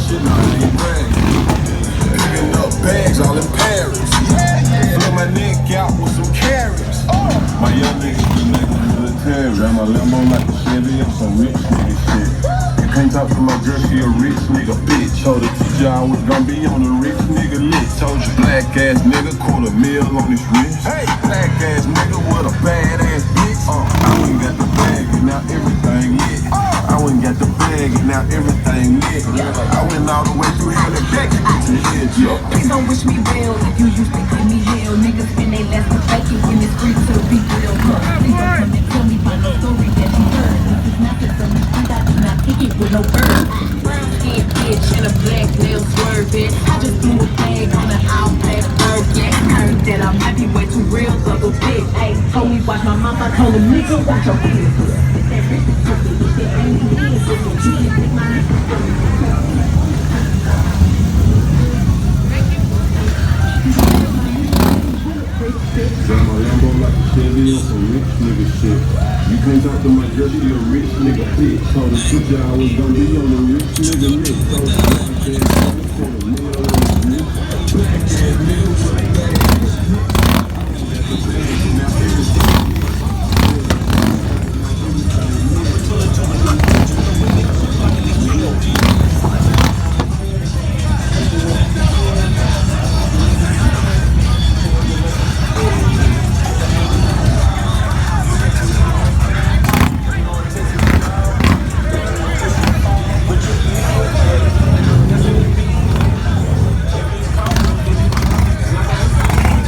shit, nah, I ain't bragging. Picking up bags all in Paris. Fill my neck out with some carrots. My young niggas be making military. Ran my Lambo like a Chevy on some rich nigga shit. You can't talk to my girl, she a rich nigga bitch. Told the teacher I was gonna be on a rich nigga list. Told you black ass nigga, $250,000 on his wrist. Hey, black ass nigga with a bad ass bitch. I went got the bag and now everything lit. I went got the bag and now everything lit. I went all the way through hell and back to get to the edge. Please don't wish me well if you used to give me hell. Niggas spend they last for faking when it's free to be real. Please don't come and tell me by no story that you heard. This is not just a street, I do not kick it with no bird. Brown skin bitch and a black nail swerving. I just threw a bag on an all black bird. Yeah, heard that I'm happy way too real, double dick. Ayy, told me watch my mouth, I told him nigga watch your business. It's that rich pussy, it's that ain't business. You can take my Got my Lambo like a Chevy on some rich nigga shit. You can't talk to my girl, she a rich nigga bitch. Told the teacher I was gonna be on a rich nigga list. Told the black ass nigga $250,000 on his wrist. Black ass nigga with a bad ass bitch.